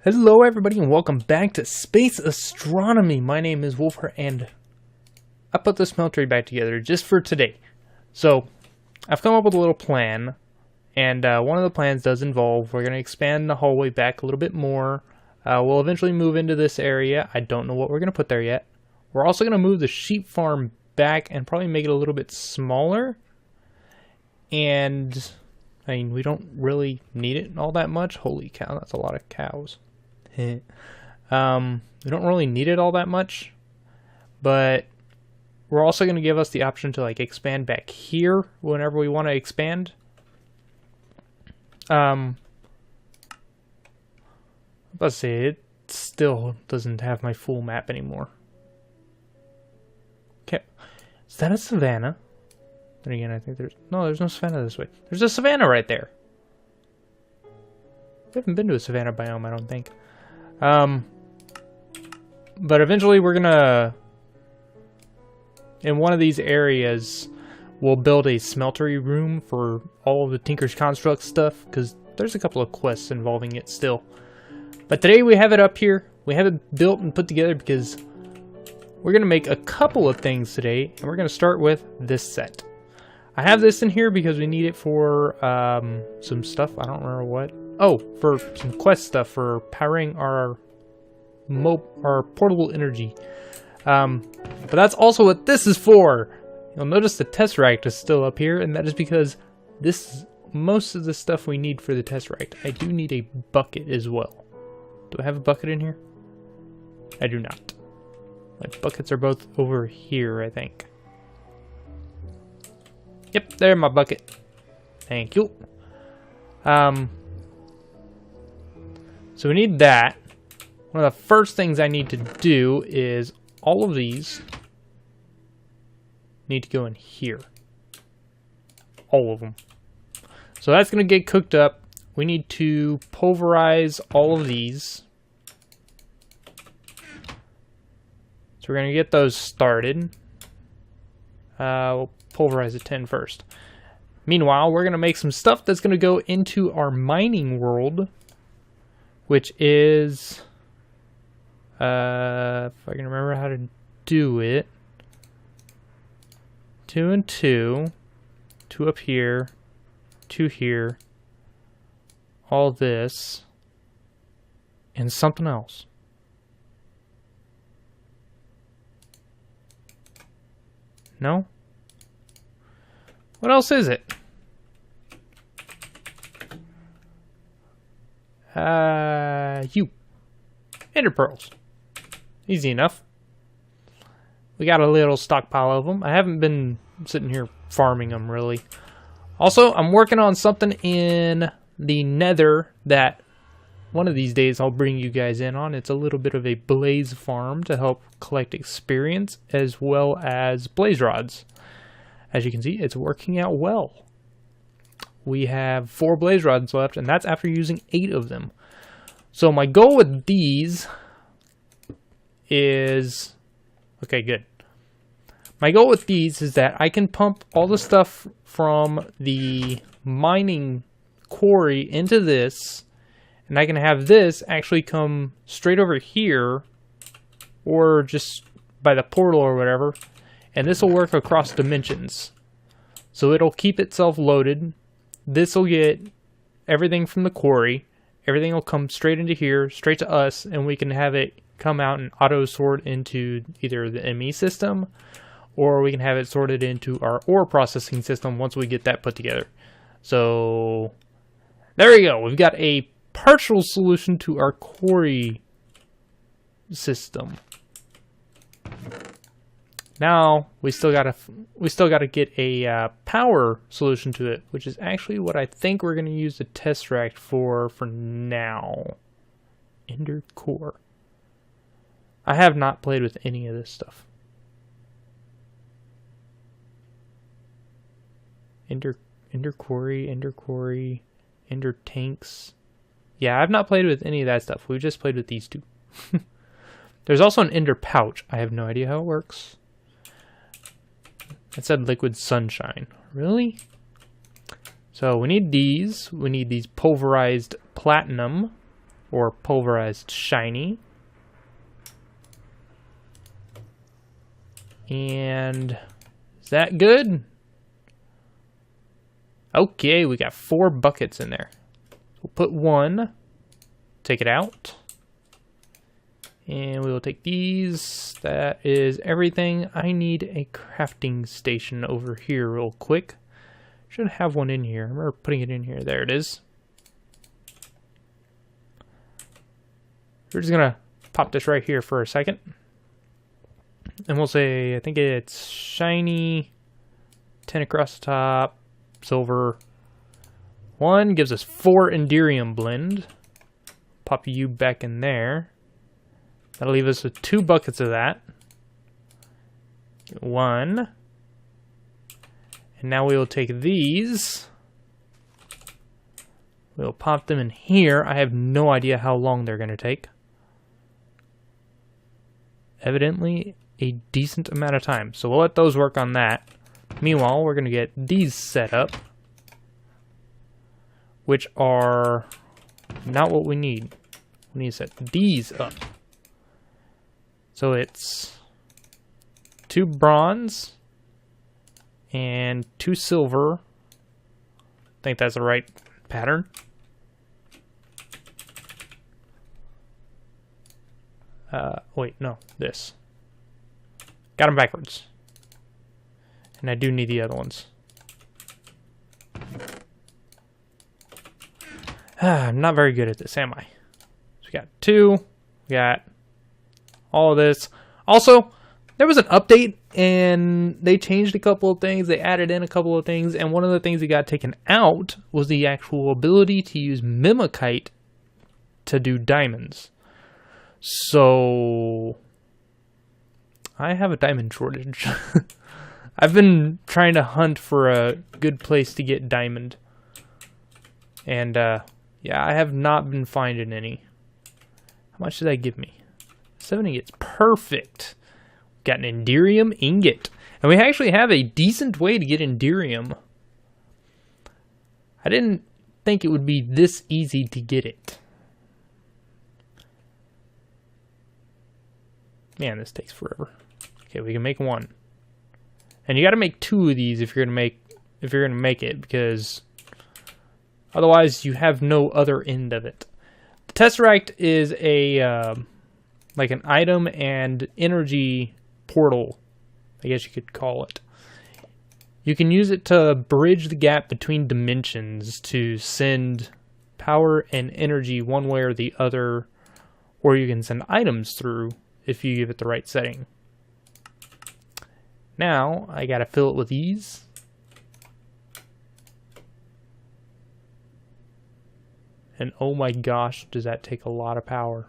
Hello everybody and welcome back to Space Astronomy. My name is Wolfer and I put the smeltery back together just for today. So I've come up with a little plan, and one of the plans does involve we're going to expand the hallway back a little bit more. We'll eventually move into this area. I don't know what we're going to put there yet. We're also going to move the sheep farm back and probably make it a little bit smaller. And I mean, we don't really need it all that much. Holy cow, that's a lot of cows. We don't really need it all that much, but we're also going to give us the option to like expand back here whenever we want to expand. Let's see, it still doesn't have my full map anymore. Okay, is that a savanna? Then again, I think there's no savanna this way. There's a savanna right there. We haven't been to a savanna biome, I don't think. But eventually we're gonna, in one of these areas, we'll build a smeltery room for all of the Tinker's Construct stuff, because there's a couple of quests involving it still. But today we have it up here. We have it built and put together because we're gonna make a couple of things today, and we're gonna start with this set. I have this in here because we need it for some stuff. I don't remember what. Oh, for some quest stuff for powering our portable energy. But that's also what this is for. You'll notice the Tesseract is still up here, and that is because this is most of the stuff we need for the Tesseract. I do need a bucket as well. Do I have a bucket in here? I do not. My buckets are both over here, I think. Yep, there's my bucket. Thank you. So we need that. One of the first things I need to do is all of these need to go in here. All of them. So that's going to get cooked up. We need to pulverize all of these. So we're going to get those started. We'll pulverize the 10 first. Meanwhile, we're going to make some stuff that's going to go into our mining world, which is, if I can remember how to do it, 2 and 2, 2 up here, 2 here, all this, and something else. No? What else is it? Ender pearls. Easy enough. We got a little stockpile of them. I haven't been sitting here farming them really. Also, I'm working on something in the Nether that one of these days I'll bring you guys in on. It's a little bit of a blaze farm to help collect experience as well as blaze rods. As you can see, it's working out well. We have 4 blaze rods left, and that's after using 8 of them. So my goal with these is... Okay, good. My goal with these is that I can pump all the stuff from the mining quarry into this, and I can have this actually come straight over here, or just by the portal or whatever, and this will work across dimensions. So it'll keep itself loaded. This will get everything from the quarry. Everything will come straight into here, straight to us, and we can have it come out and auto-sort into either the ME system, or we can have it sorted into our ore processing system once we get that put together. So there we go. We've got a partial solution to our quarry system. Now we still gotta get a power solution to it, which is actually what I think we're gonna use the Tesseract for now. Ender core. I have not played with any of this stuff. Ender quarry, Ender tanks. Yeah, I've not played with any of that stuff. We've just played with these two. There's also an Ender pouch. I have no idea how it works. It said liquid sunshine. Really? So we need these. We need these pulverized platinum. or pulverized shiny. And is that good? Okay, we got 4 buckets in there. We'll put 1, take it out, and we will take these. That is everything. I need a crafting station over here real quick. Should have one in here. I remember putting it in here. There it is. We're just gonna pop this right here for a second. And we'll say, I think it's shiny, 10 across the top, silver. 1 gives us 4 Enderium blend. Pop you back in there. That'll leave us with 2 buckets of that. 1. And now we will take these. We'll pop them in here. I have no idea how long they're going to take. Evidently, a decent amount of time. So we'll let those work on that. Meanwhile, we're going to get these set up, which are not what we need. We need to set these up. So it's 2 bronze and 2 silver. I think that's the right pattern. Wait, no, this. Got them backwards. And I do need the other ones. I'm not very good at this, am I? So we got 2. We got all of this. Also, there was an update and they changed a couple of things. They added in a couple of things. And one of the things that got taken out was the actual ability to use Mimikite to do diamonds. So I have a diamond shortage. I've been trying to hunt for a good place to get diamond. And yeah, I have not been finding any. How much did that give me? 7 ingots. Perfect. Got an Enderium ingot. And we actually have a decent way to get Enderium. I didn't think it would be this easy to get it. Man, this takes forever. Okay, we can make 1. And you got to make 2 of these if you're gonna make it, because otherwise you have no other end of it. The Tesseract is a like an item and energy portal, I guess you could call it. You can use it to bridge the gap between dimensions to send power and energy one way or the other, or you can send items through if you give it the right setting. Now, I gotta fill it with these. And oh my gosh, does that take a lot of power.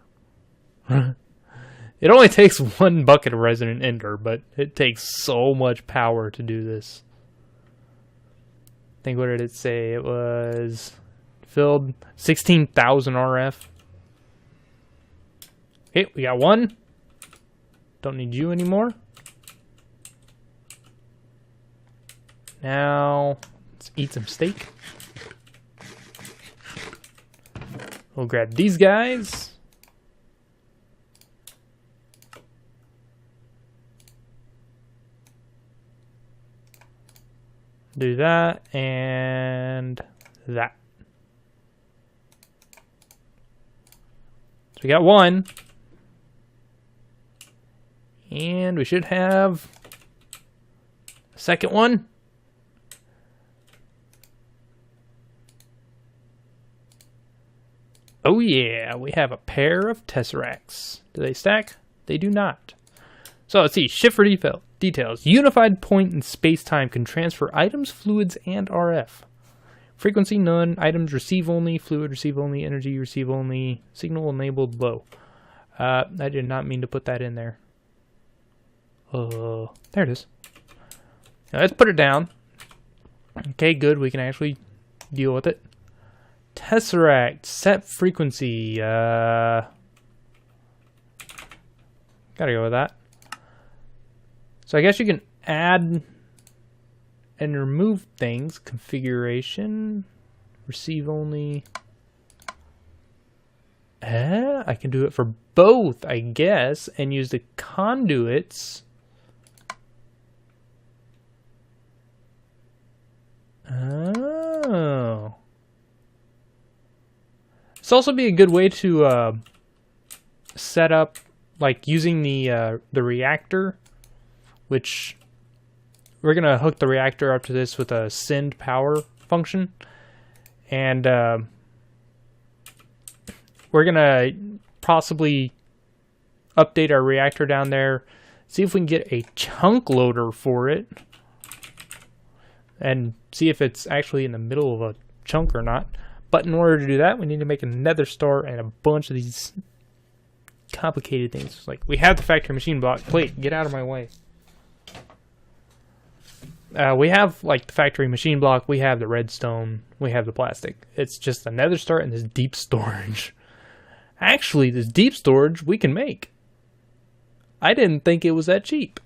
It only takes 1 bucket of Resonant Ender, but it takes so much power to do this. I think, what did it say? It was filled 16,000 RF. Okay, we got 1. Don't need you anymore. Now, let's eat some steak. We'll grab these guys. Do that and that. So we got 1. And we should have a second one. Oh yeah, we have a pair of Tesseracts. Do they stack? They do not. So let's see, shift for details. Unified point in space-time can transfer items, fluids, and RF. Frequency none, items receive only, fluid receive only, energy receive only, signal enabled low. I did not mean to put that in there. There it is. Now let's put it down. Okay, good, we can actually deal with it. Tesseract, set frequency, gotta go with that. So I guess you can add and remove things. Configuration, receive only. I can do it for both, I guess, and use the conduits. Oh. It's also be a good way to set up, like, using the reactor, which we're gonna hook the reactor up to this with a send power function, and we're gonna possibly update our reactor down there, see if we can get a chunk loader for it, and see if it's actually in the middle of a chunk or not. But in order to do that, we need to make a nether star and a bunch of these complicated things. Like, we have the factory machine block plate. Get out of my way. We have, like, the factory machine block. We have the redstone. We have the plastic. It's just a nether star and this deep storage. Actually, this deep storage we can make. I didn't think it was that cheap.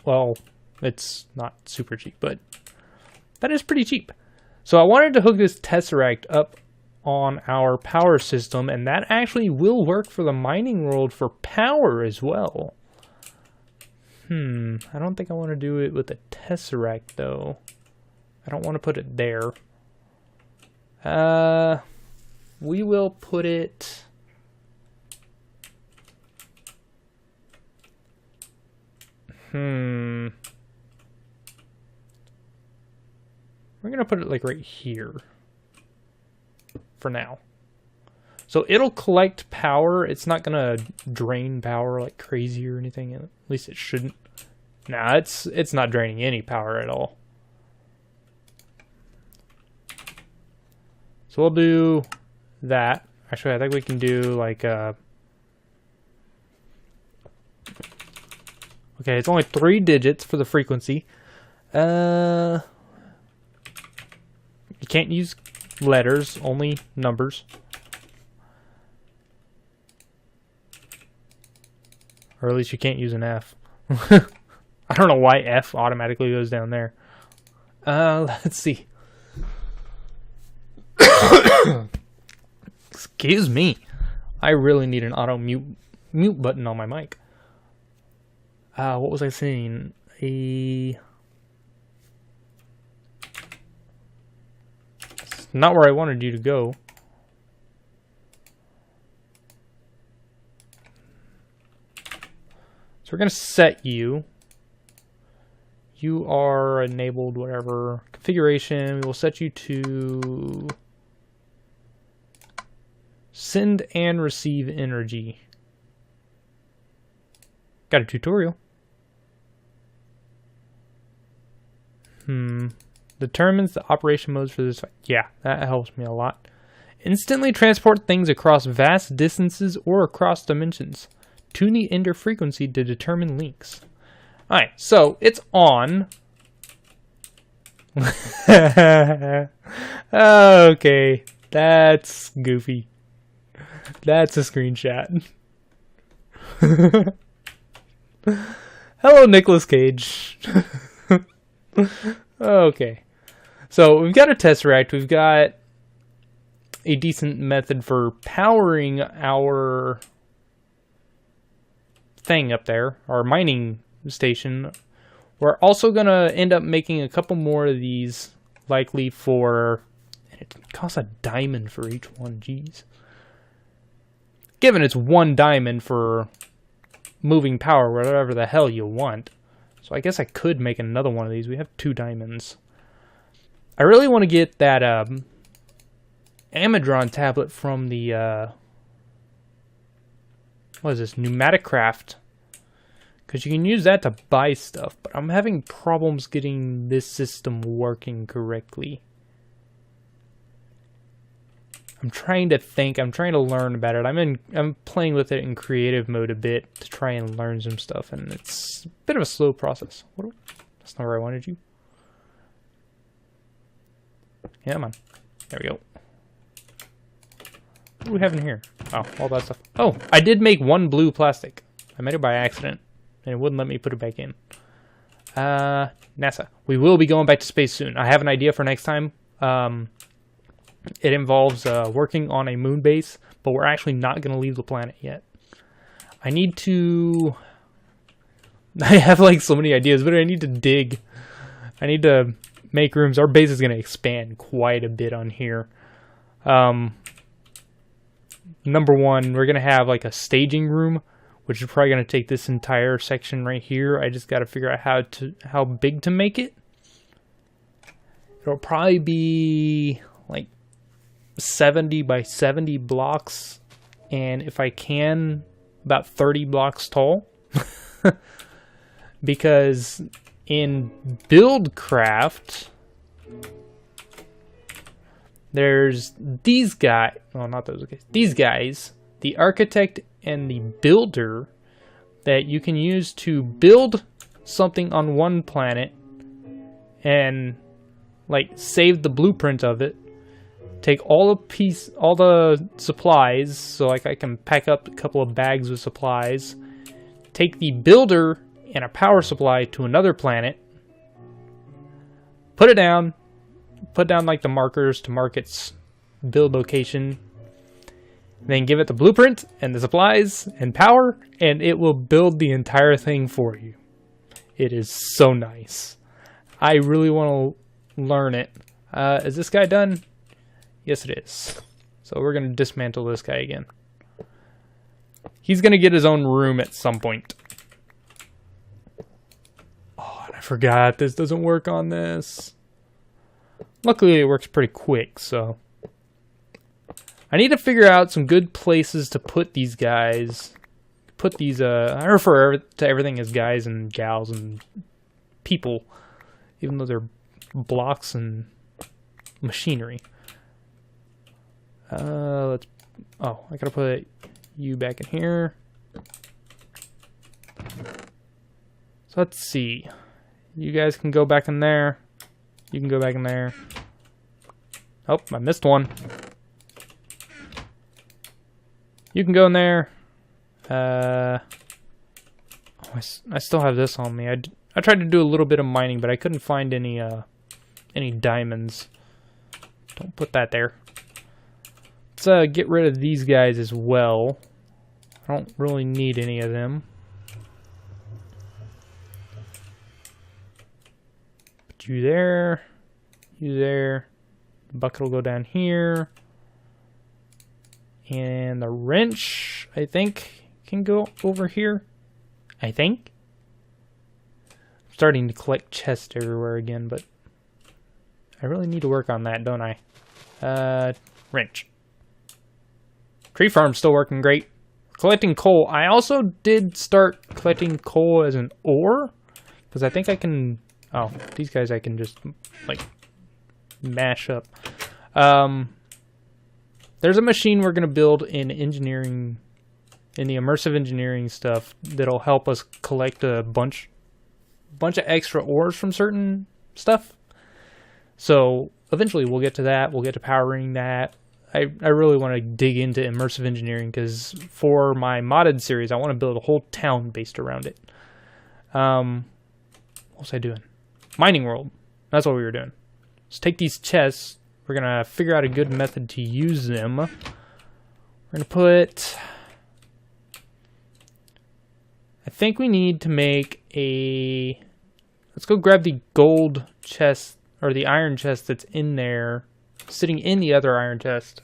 Well, it's not super cheap, but that is pretty cheap. So I wanted to hook this tesseract up on our power system, and that actually will work for the mining world for power as well. I don't think I want to do it with a tesseract, though. I don't want to put it there. We will put it... We're going to put it, like, right here. For now. So it'll collect power. It's not going to drain power like crazy or anything. At least it shouldn't. Nah, it's not draining any power at all. So we'll do that. Actually, I think we can do like okay, it's only 3 digits for the frequency. You can't use letters, only numbers. Or at least you can't use an F. I don't know why F automatically goes down there. Let's see. Excuse me. I really need an auto mute button on my mic. What was I saying? It's not where I wanted you to go. So we're going to set you. You are enabled, whatever. Configuration, we will set you to send and receive energy. Got a tutorial. Determines the operation modes for this. Yeah, that helps me a lot. Instantly transport things across vast distances or across dimensions. Tune the ender frequency to determine links. Alright, so it's on. Okay, that's goofy. That's a screenshot. Hello, Nicolas Cage. Okay, so we've got a tesseract. We've got a decent method for powering our thing up there, our mining station. We're also gonna end up making a couple more of these, likely for, and it costs a diamond for each one. Jeez, given it's 1 diamond for moving power whatever the hell you want. So I guess I could make another one of these. We have 2 diamonds. I really want to get that Amadron tablet from the what is this, Pneumatic Craft, because you can use that to buy stuff, but I'm having problems getting this system working correctly. I'm trying to think, I'm trying to learn about it. I'm playing with it in creative mode a bit to try and learn some stuff, and it's a bit of a slow process. That's not where I wanted you. Yeah, come on. There we go. What do we have in here? Oh, all that stuff. Oh, I did make 1 blue plastic. I made it by accident, and it wouldn't let me put it back in. NASA. We will be going back to space soon. I have an idea for next time. It involves working on a moon base, but we're actually not going to leave the planet yet. I need to... I have like so many ideas, but I need to dig. I need to make rooms. Our base is going to expand quite a bit on here. Number one, we're going to have like a staging room, which is probably going to take this entire section right here. I just got to figure out how big to make it. It'll probably be like 70 by 70 blocks, and if I can, about 30 blocks tall. Because in Buildcraft, there's these guys, well, not those guys, these guys, the architect and the builder, that you can use to build something on one planet and like save the blueprint of it, take all the supplies, so like I can pack up a couple of bags of supplies, take the builder and a power supply to another planet, put down like the markers to mark its build location, then give it the blueprint and the supplies and power, and it will build the entire thing for you. It is so nice. I really want to learn it. Is this guy done? Yes, it is. So we're going to dismantle this guy again. He's going to get his own room at some point. Oh, and I forgot this doesn't work on this. Luckily, it works pretty quick, so... I need to figure out some good places to put these guys. Put these, I refer to everything as guys and gals and people, even though they're blocks and machinery. I gotta put you back in here. So let's see. You guys can go back in there. You can go back in there. Oh, I missed one. You can go in there. I still have this on me. I tried to do a little bit of mining, but I couldn't find any diamonds. Don't put that there. Let's get rid of these guys as well. I don't really need any of them. Put you there. You there. The bucket will go down here. And the wrench, I think, can go over here. I think. I'm starting to collect chests everywhere again, but I really need to work on that, don't I? Wrench. Tree farm's still working great. Collecting coal. I also did start collecting coal as an ore, because I think I can... Oh, these guys I can just, like, mash up. There's a machine we're going to build in engineering, in the immersive engineering stuff, that'll help us collect a bunch of extra ores from certain stuff. So eventually we'll get to that. We'll get to powering that. I really want to dig into immersive engineering, because for my modded series, I want to build a whole town based around it. What was I doing? Mining world. That's what we were doing. Let's take these chests. We're going to figure out a good method to use them. We're going to put... I think we need to make a... Let's go grab the gold chest, or the iron chest that's in there, sitting in the other iron chest.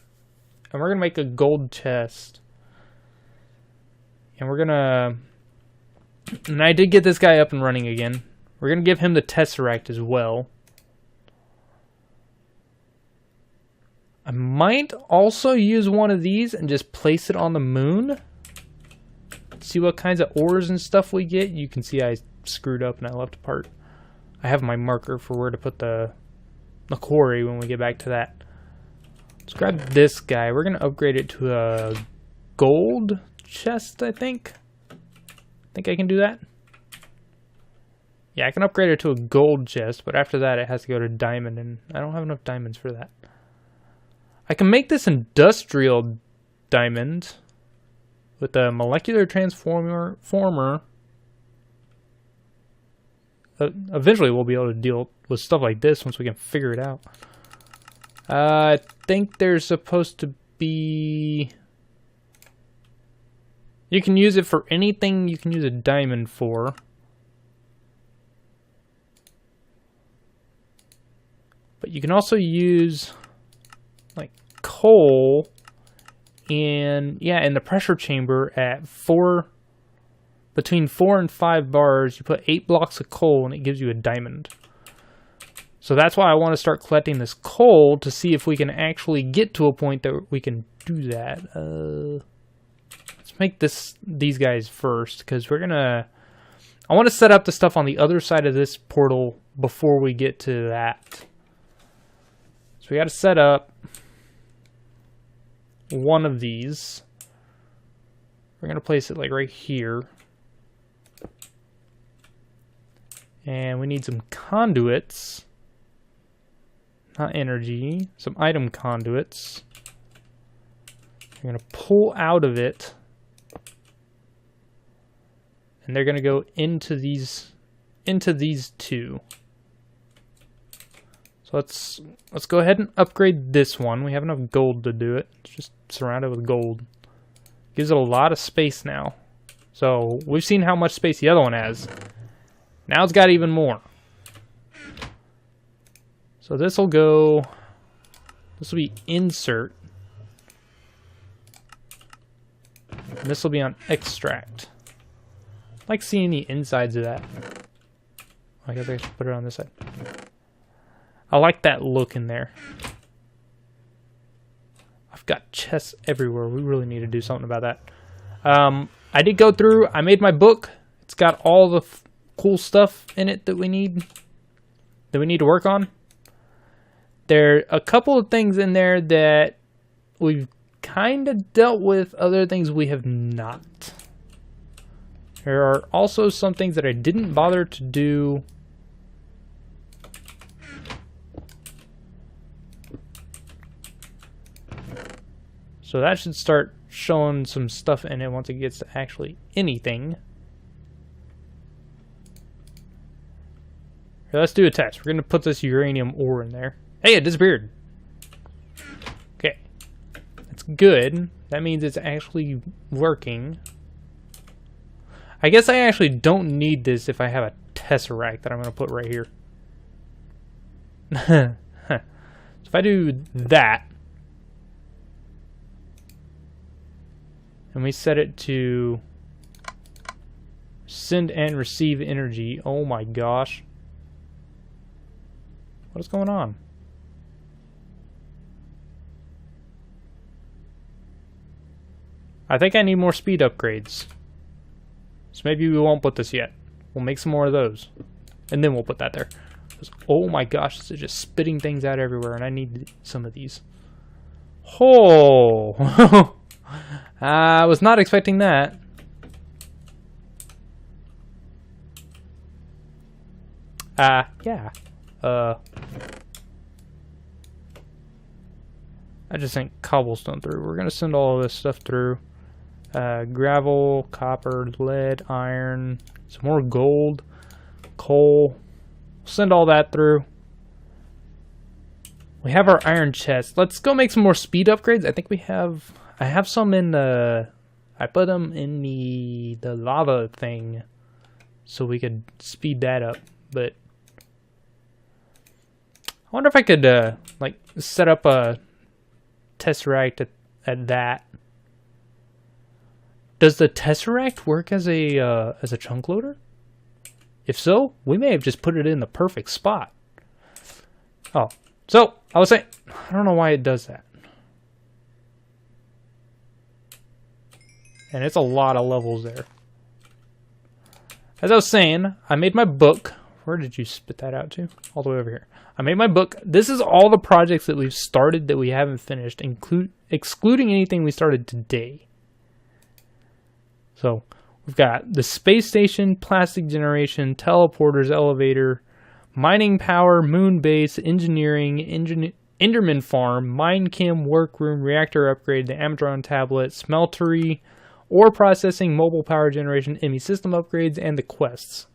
And we're going to make a gold chest. And we're going to... And I did get this guy up and running again. We're going to give him the Tesseract as well. I might also use one of these and just place it on the moon. See what kinds of ores and stuff we get. You can see I screwed up and I left a part. I have my marker for where to put the quarry when we get back to that. Let's grab this guy. We're going to upgrade it to a gold chest, I think. I think I can do that. Yeah, I can upgrade it to a gold chest, but after that it has to go to diamond, and I don't have enough diamonds for that. I can make this industrial diamond with a molecular transformer. Eventually we'll be able to deal with stuff like this once we can figure it out. I think there's supposed to be... You can use it for anything you can use a diamond for. But you can also use like coal in the pressure chamber at between 4 and 5 bars. You put 8 blocks of coal and it gives you a diamond. So that's why I want to start collecting this coal to see if we can actually get to a point that we can do that. Let's make these guys first, because I want to set up the stuff on the other side of this portal before we get to that. So we got to set up one of these. We're going to place it like right here. And we need some conduits. Not energy. Some item conduits. We're going to pull out of it. And they're going to go into these two. So let's go ahead and upgrade this one. We have enough gold to do it. It's just surrounded with gold. Gives it a lot of space now. So we've seen how much space the other one has. Now it's got even more. So this will be insert. And this will be on extract. I like seeing the insides of that. I guess I should put it on this side. I like that look in there. I've got chests everywhere. We really need to do something about that. I did go through. I made my book. It's got all the cool stuff in it that we need to work on. There are a couple of things in there that we've kind of dealt with. Other things we have not. There are also some things that I didn't bother to do. So that should start showing some stuff in it once it gets to actually anything. Here, let's do a test. We're going to put this uranium ore in there. Hey, it disappeared. Okay. That's good. That means it's actually working. I guess I actually don't need this if I have a tesseract that I'm going to put right here. So if I do that, and we set it to send and receive energy. Oh my gosh. What is going on? I think I need more speed upgrades. So maybe we won't put this yet. We'll make some more of those. And then we'll put that there. Oh my gosh, this is just spitting things out everywhere, and I need some of these. Oh! I was not expecting that. Yeah. I just sent cobblestone through. We're gonna send all of this stuff through. Gravel, copper, lead, iron, some more gold, coal. Send all that through. We have our iron chest. Let's go make some more speed upgrades. I think I have some in the... I put them in the lava thing so we could speed that up. But I wonder if I could like set up a tesseract at that. Does the tesseract work as a chunk loader? If so, we may have just put it in the perfect spot. Oh, so I was saying, I don't know why it does that. And it's a lot of levels there. As I was saying, I made my book. Where did you spit that out to? All the way over here. I made my book. This is all the projects that we've started that we haven't finished, excluding anything we started today. So we've got the space station, plastic generation, teleporters, elevator, mining power, moon base, engineering, Enderman farm, mine chem, workroom, reactor upgrade, the Amatron tablet, smeltery, ore processing, mobile power generation, ME system upgrades, and the quests.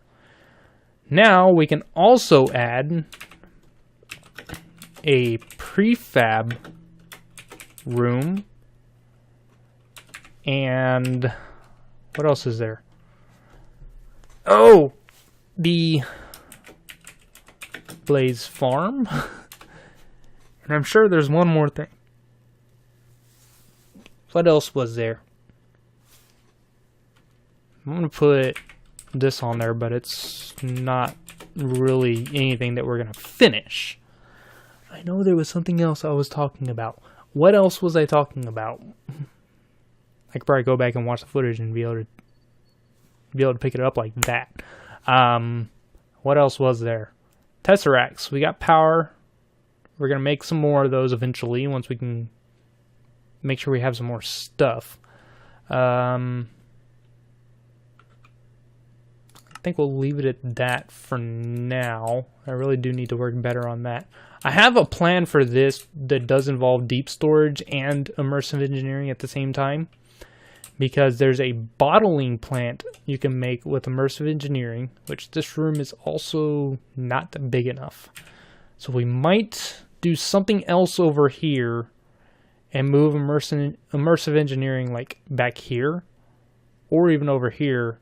Now we can also add a prefab room. And what else is there? Oh, the Blaze Farm. And I'm sure there's one more thing. What else was there? I'm going to put this on there, but it's not really anything that we're going to finish. I know there was something else I was talking about. What else was I talking about? I could probably go back and watch the footage and be able to pick it up like that. What else was there? Tesseracts. We got power. We're going to make some more of those eventually once we can make sure we have some more stuff. I think we'll leave it at that for now. I really do need to work better on that. I have a plan for this that does involve deep storage and immersive engineering at the same time, because there's a bottling plant you can make with immersive engineering, which this room is also not big enough. So we might do something else over here and move immersive engineering like back here or even over here,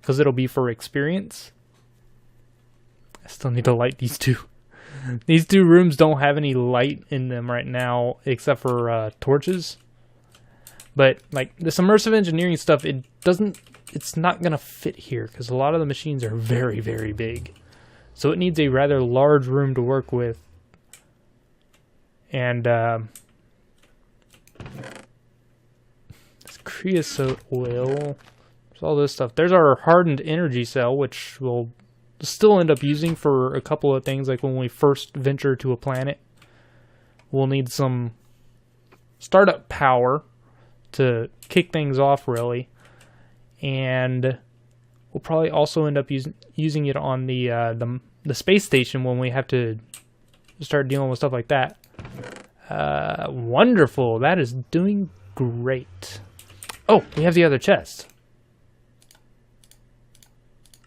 because it'll be for experience. I still need to light these two. These two rooms don't have any light in them right now except for torches. But like this immersive engineering stuff, it's not gonna fit here because a lot of the machines are very, very big. So it needs a rather large room to work with. And this creosote oil, there's all this stuff. There's our hardened energy cell, which we'll still end up using for a couple of things, like when we first venture to a planet. We'll need some startup power to kick things off, really, and we'll probably also end up using it on the space station when we have to start dealing with stuff like that. Wonderful, that is doing great. Oh, we have the other chest.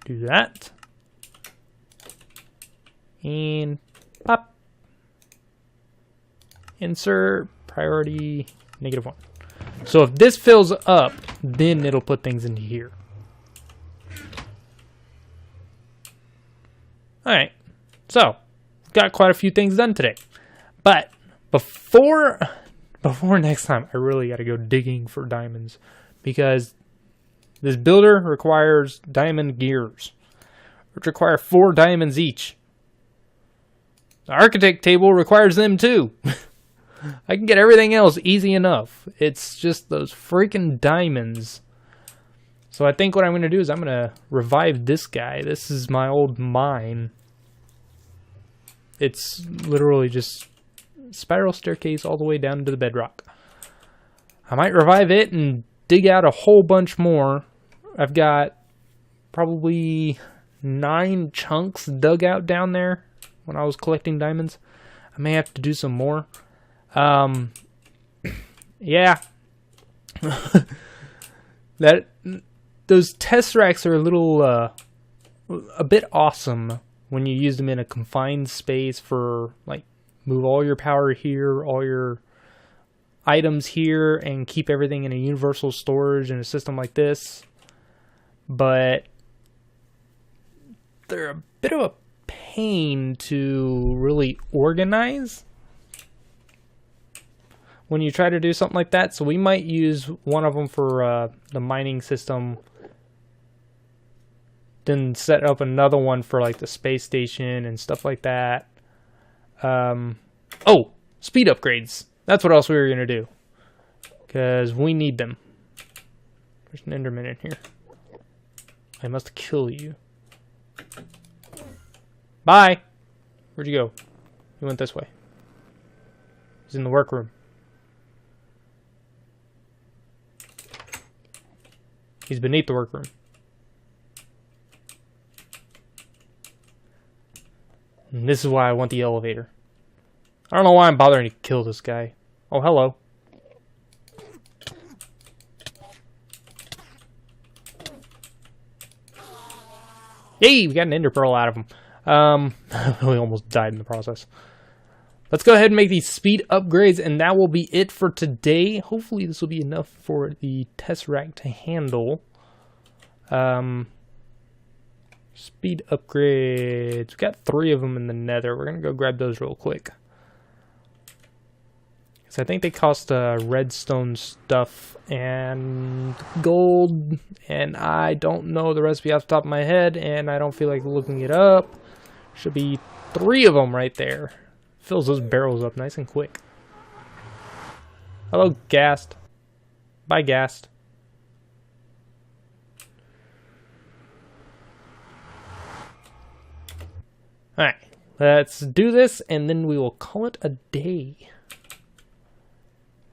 Do that, and pop. Insert priority -1. So if this fills up, then it'll put things into here. Alright, so got quite a few things done today. But before next time, I really got to go digging for diamonds, because this builder requires diamond gears, which require 4 diamonds each. The architect table requires them too. I can get everything else easy enough. It's just those freaking diamonds. So I think what I'm going to do is I'm going to revive this guy. This is my old mine. It's literally just spiral staircase all the way down to the bedrock. I might revive it and dig out a whole bunch more. I've got probably 9 chunks dug out down there when I was collecting diamonds. I may have to do some more. Yeah. Those tesseracts are a bit awesome when you use them in a confined space for, like, move all your power here, all your items here, and keep everything in a universal storage in a system like this. But they're a bit of a pain to really organize when you try to do something like that. So we might use one of them for the mining system, then set up another one for like the space station and stuff like that. Oh, speed upgrades. That's what else we were going to do, because we need them. There's an Enderman in here. I must kill you. Bye. Where'd you go? You went this way. He's in the workroom. He's beneath the workroom. And this is why I want the elevator. I don't know why I'm bothering to kill this guy. Oh, hello. Yay, we got an ender pearl out of him. We almost died in the process. let's go ahead and make these speed upgrades, and that will be it for today. Hopefully this will be enough for the Tesseract to handle. Speed upgrades. We got 3 of them in the nether. We're going to go grab those real quick. Because I think they cost redstone stuff and gold. And I don't know the recipe off the top of my head, and I don't feel like looking it up. Should be 3 of them right there. Fills those barrels up nice and quick. Hello, Ghast. Bye, Ghast. Alright, let's do this, and then we will call it a day.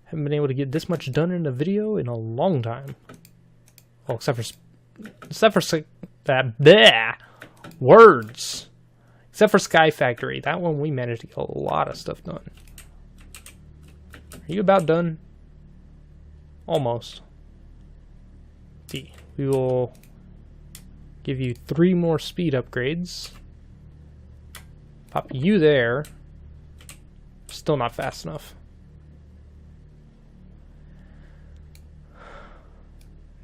Haven't been able to get this much done in a video in a long time. Oh, except for words. Except for Sky Factory. That one we managed to get a lot of stuff done. Are you about done? Almost. Let's see. We will give you 3 more speed upgrades. Pop you there. Still not fast enough.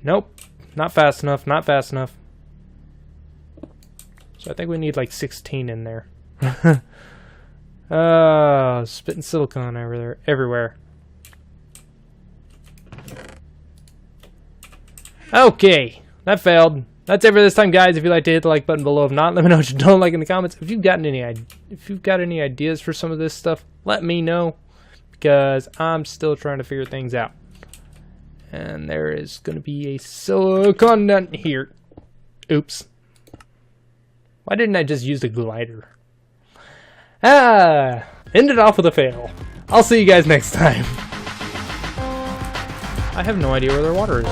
Nope. Not fast enough. Not fast enough. So I think we need like 16 in there. Spitting silicone over there, everywhere. Okay, that failed. That's it for this time, guys. If you'd like to hit the like button below. If not, let me know what you don't like in the comments. If you've got any ideas for some of this stuff, let me know, because I'm still trying to figure things out. And there is going to be a silicon nut here. Oops. Why didn't I just use the glider? Ended off with a fail. I'll see you guys next time. I have no idea where their water is.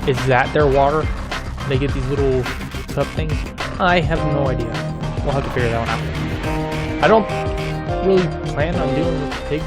Is that their water? They get these little cup things? I have no idea. We'll have to figure that one out. I don't really plan on dealing with pigs